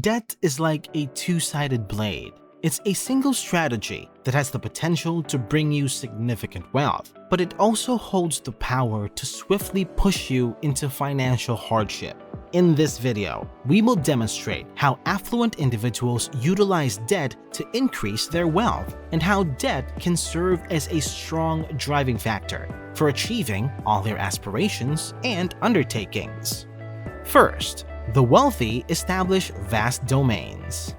Debt is like a two-sided blade. It's a single strategy that has the potential to bring you significant wealth, but it also holds the power to swiftly push you into financial hardship. In this video, we will demonstrate how affluent individuals utilize debt to increase their wealth and how debt can serve as a strong driving factor for achieving all their aspirations and undertakings. First, the wealthy establish vast domains.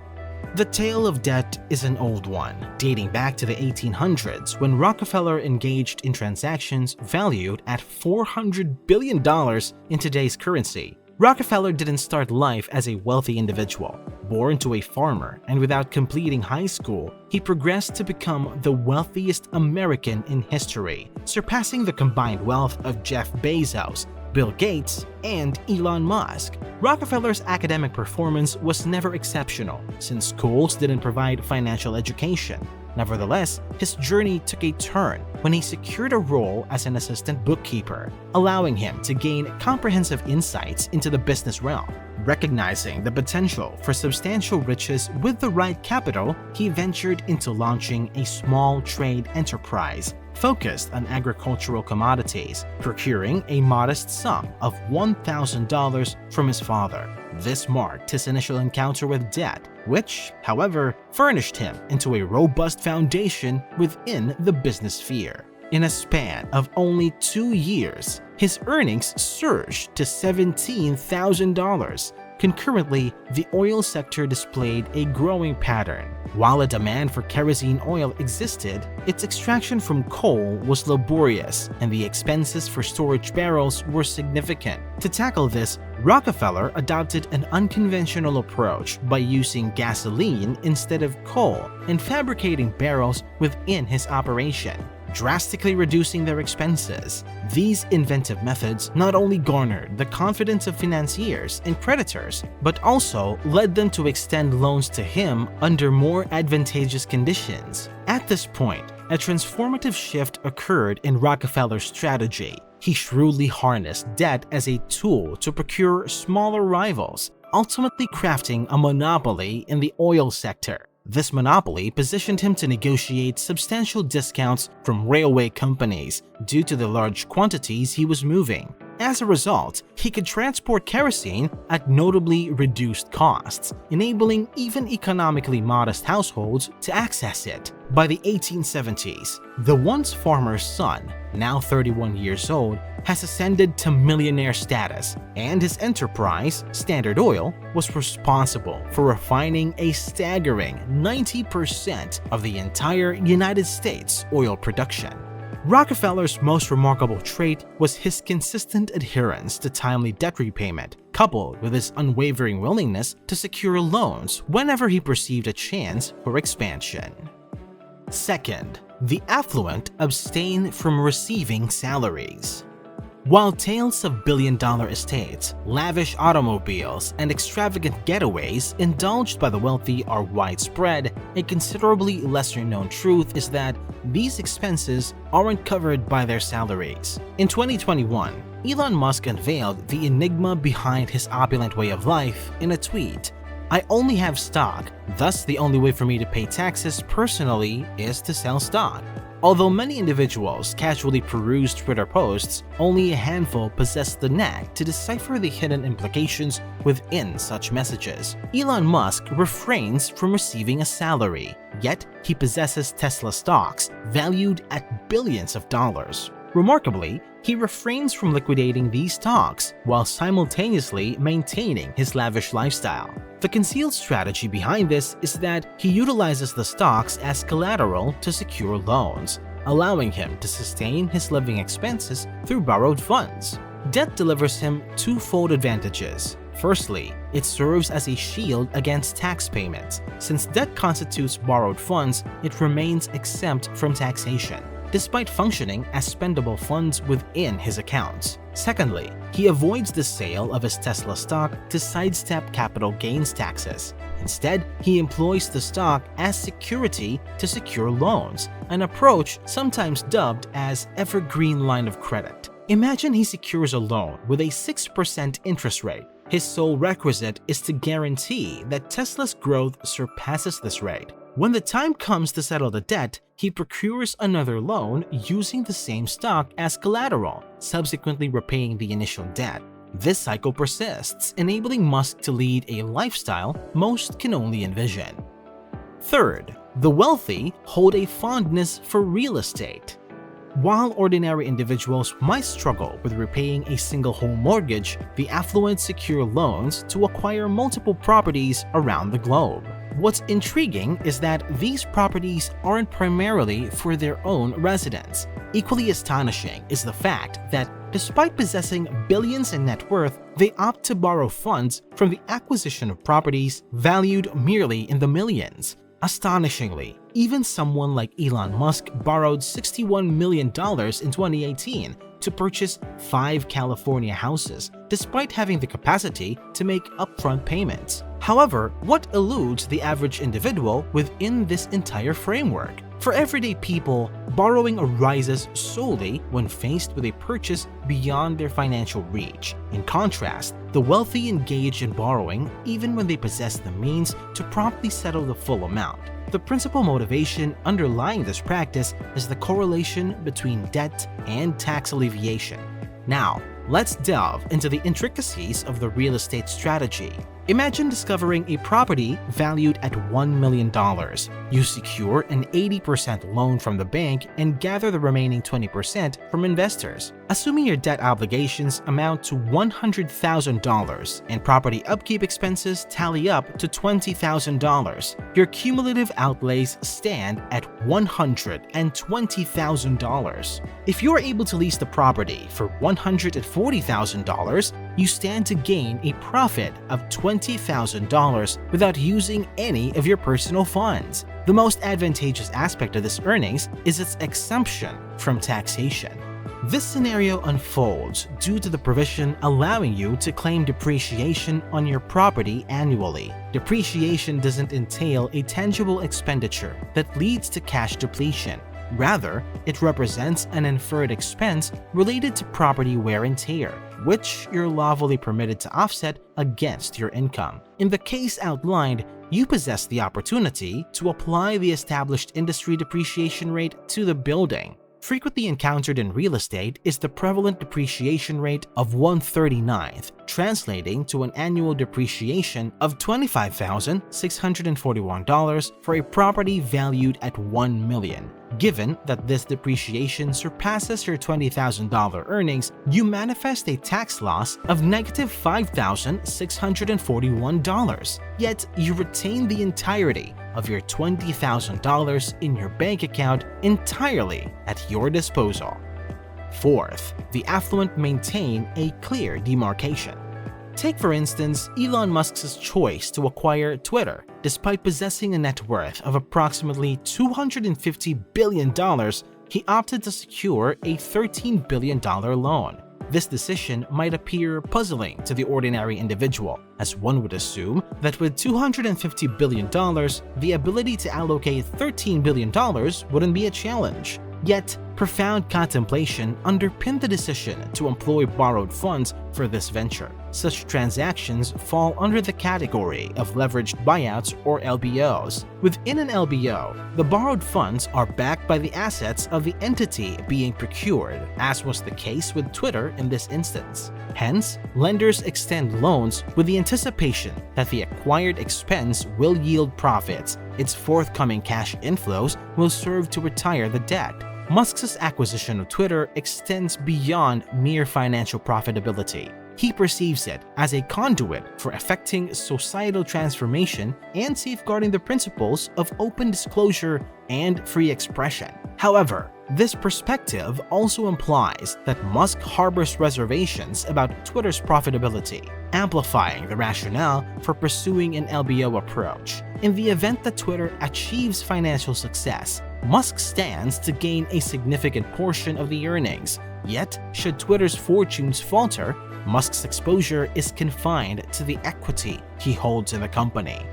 The tale of debt is an old one, dating back to the 1800s when Rockefeller engaged in transactions valued at $400 billion in today's currency. Rockefeller didn't start life as a wealthy individual. Born to a farmer and without completing high school, he progressed to become the wealthiest American in history, surpassing the combined wealth of Jeff Bezos, Bill Gates, and Elon Musk. Rockefeller's academic performance was never exceptional since schools didn't provide financial education. Nevertheless, his journey took a turn when he secured a role as an assistant bookkeeper, allowing him to gain comprehensive insights into the business realm. Recognizing the potential for substantial riches with the right capital, he ventured into launching a small trade enterprise focused on agricultural commodities, procuring a modest sum of $1,000 from his father. This marked his initial encounter with debt, which, however, furnished him into a robust foundation within the business sphere. In a span of only 2 years, his earnings surged to $17,000. Concurrently, the oil sector displayed a growing pattern. While a demand for kerosene oil existed, its extraction from coal was laborious and the expenses for storage barrels were significant. To tackle this, Rockefeller adopted an unconventional approach by using gasoline instead of coal and fabricating barrels within his operation, drastically reducing their expenses. These inventive methods not only garnered the confidence of financiers and creditors, but also led them to extend loans to him under more advantageous conditions. At this point, a transformative shift occurred in Rockefeller's strategy. He shrewdly harnessed debt as a tool to procure smaller rivals, ultimately crafting a monopoly in the oil sector. This monopoly positioned him to negotiate substantial discounts from railway companies due to the large quantities he was moving. As a result, he could transport kerosene at notably reduced costs, enabling even economically modest households to access it. By the 1870s, the once farmer's son, now 31 years old, has ascended to millionaire status, and his enterprise, Standard Oil, was responsible for refining a staggering 90% of the entire United States oil production. Rockefeller's most remarkable trait was his consistent adherence to timely debt repayment, coupled with his unwavering willingness to secure loans whenever he perceived a chance for expansion. Second, the affluent abstain from receiving salaries. While tales of billion-dollar estates, lavish automobiles, and extravagant getaways indulged by the wealthy are widespread, a considerably lesser-known truth is that these expenses aren't covered by their salaries. In 2021, Elon Musk unveiled the enigma behind his opulent way of life in a tweet. "I only have stock, thus the only way for me to pay taxes personally is to sell stock." Although many individuals casually peruse Twitter posts, only a handful possess the knack to decipher the hidden implications within such messages. Elon Musk refrains from receiving a salary, yet he possesses Tesla stocks valued at billions of dollars. Remarkably, he refrains from liquidating these stocks while simultaneously maintaining his lavish lifestyle. The concealed strategy behind this is that he utilizes the stocks as collateral to secure loans, allowing him to sustain his living expenses through borrowed funds. Debt delivers him twofold advantages. Firstly, it serves as a shield against tax payments. Since debt constitutes borrowed funds, it remains exempt from taxation, despite functioning as spendable funds within his accounts. Secondly, he avoids the sale of his Tesla stock to sidestep capital gains taxes. Instead, he employs the stock as security to secure loans, an approach sometimes dubbed as evergreen line of credit. Imagine he secures a loan with a 6% interest rate, His sole requisite is to guarantee that Tesla's growth surpasses this rate. When the time comes to settle the debt, he procures another loan using the same stock as collateral, subsequently repaying the initial debt. This cycle persists, enabling Musk to lead a lifestyle most can only envision. Third, the wealthy hold a fondness for real estate. While ordinary individuals might struggle with repaying a single home mortgage, the affluent secure loans to acquire multiple properties around the globe. What's intriguing is that these properties aren't primarily for their own residents. Equally astonishing is the fact that despite possessing billions in net worth, they opt to borrow funds from the acquisition of properties valued merely in the millions. Astonishingly, even someone like Elon Musk borrowed $61 million in 2018 to purchase 5 California houses, despite having the capacity to make upfront payments. However, what eludes the average individual within this entire framework? For everyday people, borrowing arises solely when faced with a purchase beyond their financial reach. In contrast, the wealthy engage in borrowing even when they possess the means to promptly settle the full amount. The principal motivation underlying this practice is the correlation between debt and tax alleviation. Now, let's delve into the intricacies of the real estate strategy. Imagine discovering a property valued at $1 million. You secure an 80% loan from the bank and gather the remaining 20% from investors. Assuming your debt obligations amount to $100,000 and property upkeep expenses tally up to $20,000, your cumulative outlays stand at $120,000. If you are able to lease the property for $140,000, you stand to gain a profit of $20,000 without using any of your personal funds. The most advantageous aspect of this earnings is its exemption from taxation. This scenario unfolds due to the provision allowing you to claim depreciation on your property annually. Depreciation doesn't entail a tangible expenditure that leads to cash depletion. Rather, it represents an inferred expense related to property wear and tear, which you're lawfully permitted to offset against your income. In the case outlined, you possess the opportunity to apply the established industry depreciation rate to the building. Frequently encountered in real estate is the prevalent depreciation rate of 1/39th, translating to an annual depreciation of $25,641 for a property valued at $1 million. Given that this depreciation surpasses your $20,000 earnings, you manifest a tax loss of -$5,641. Yet you retain the entirety of your $20,000 in your bank account entirely at your disposal. Fourth, the affluent maintain a clear demarcation. Take, for instance, Elon Musk's choice to acquire Twitter. Despite possessing a net worth of approximately $250 billion, he opted to secure a $13 billion loan. This decision might appear puzzling to the ordinary individual, as one would assume that with $250 billion, the ability to allocate $13 billion wouldn't be a challenge. Yet, profound contemplation underpinned the decision to employ borrowed funds for this venture. Such transactions fall under the category of leveraged buyouts or LBOs. Within an LBO, the borrowed funds are backed by the assets of the entity being procured, as was the case with Twitter in this instance. Hence, lenders extend loans with the anticipation that the acquired expense will yield profits. Its forthcoming cash inflows will serve to retire the debt. Musk's acquisition of Twitter extends beyond mere financial profitability. He perceives it as a conduit for effecting societal transformation and safeguarding the principles of open disclosure and free expression. However, this perspective also implies that Musk harbors reservations about Twitter's profitability, amplifying the rationale for pursuing an LBO approach. In the event that Twitter achieves financial success, Musk stands to gain a significant portion of the earnings. Yet, should Twitter's fortunes falter, Musk's exposure is confined to the equity he holds in the company.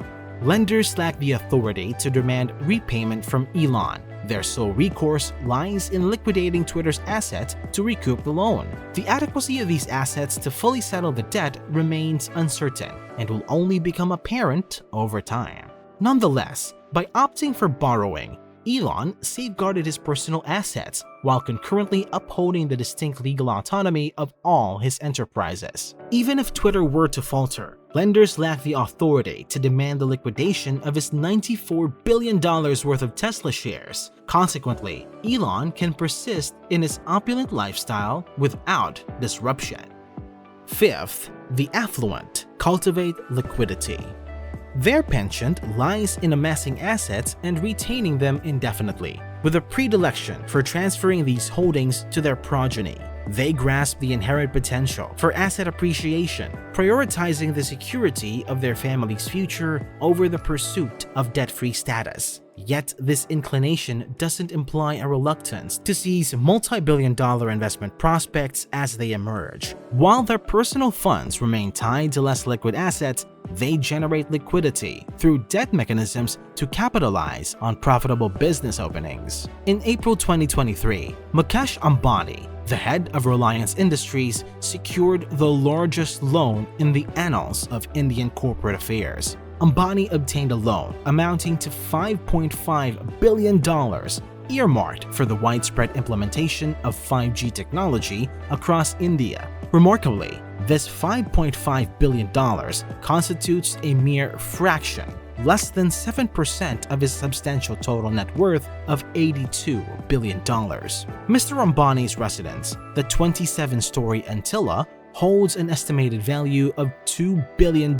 Lenders lack the authority to demand repayment from Elon. Their sole recourse lies in liquidating Twitter's assets to recoup the loan. The adequacy of these assets to fully settle the debt remains uncertain and will only become apparent over time. Nonetheless, by opting for borrowing, Elon safeguarded his personal assets while concurrently upholding the distinct legal autonomy of all his enterprises. Even if Twitter were to falter, lenders lack the authority to demand the liquidation of his $94 billion worth of Tesla shares. Consequently, Elon can persist in his opulent lifestyle without disruption. Fifth, the affluent cultivate liquidity. Their penchant lies in amassing assets and retaining them indefinitely, with a predilection for transferring these holdings to their progeny. They grasp the inherent potential for asset appreciation, prioritizing the security of their family's future over the pursuit of debt-free status. Yet this inclination doesn't imply a reluctance to seize multi-billion-dollar investment prospects as they emerge. While their personal funds remain tied to less liquid assets, they generate liquidity through debt mechanisms to capitalize on profitable business openings. In April 2023, Mukesh Ambani, the head of Reliance Industries, secured the largest loan in the annals of Indian corporate affairs. Ambani obtained a loan amounting to $5.5 billion, earmarked for the widespread implementation of 5G technology across India. Remarkably, this $5.5 billion constitutes a mere fraction, less than 7% of his substantial total net worth of $82 billion. Mr. Ambani's residence, the 27-story Antilla, holds an estimated value of $2 billion,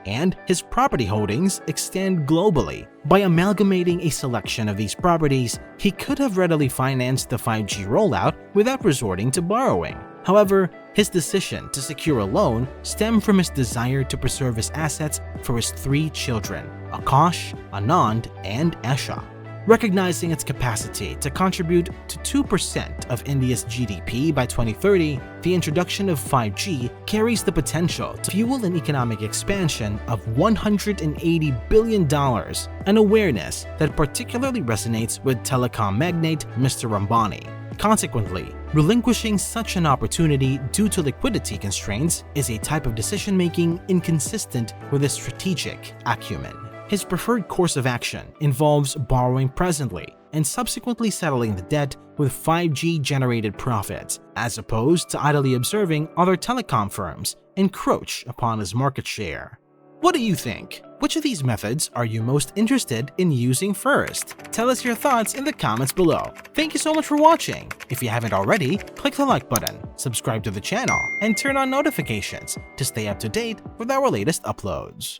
and his property holdings extend globally. By amalgamating a selection of these properties, he could have readily financed the 5G rollout without resorting to borrowing. However, his decision to secure a loan stemmed from his desire to preserve his assets for his 3 children, Akash, Anand, and Esha. Recognizing its capacity to contribute to 2% of India's GDP by 2030, the introduction of 5G carries the potential to fuel an economic expansion of $180 billion, an awareness that particularly resonates with telecom magnate Mr. Ambani. Consequently, relinquishing such an opportunity due to liquidity constraints is a type of decision-making inconsistent with his strategic acumen. His preferred course of action involves borrowing presently and subsequently settling the debt with 5G-generated profits, as opposed to idly observing other telecom firms encroach upon his market share. What do you think? Which of these methods are you most interested in using first? Tell us your thoughts in the comments below. Thank you so much for watching. If you haven't already, click the like button, subscribe to the channel, and turn on notifications to stay up to date with our latest uploads.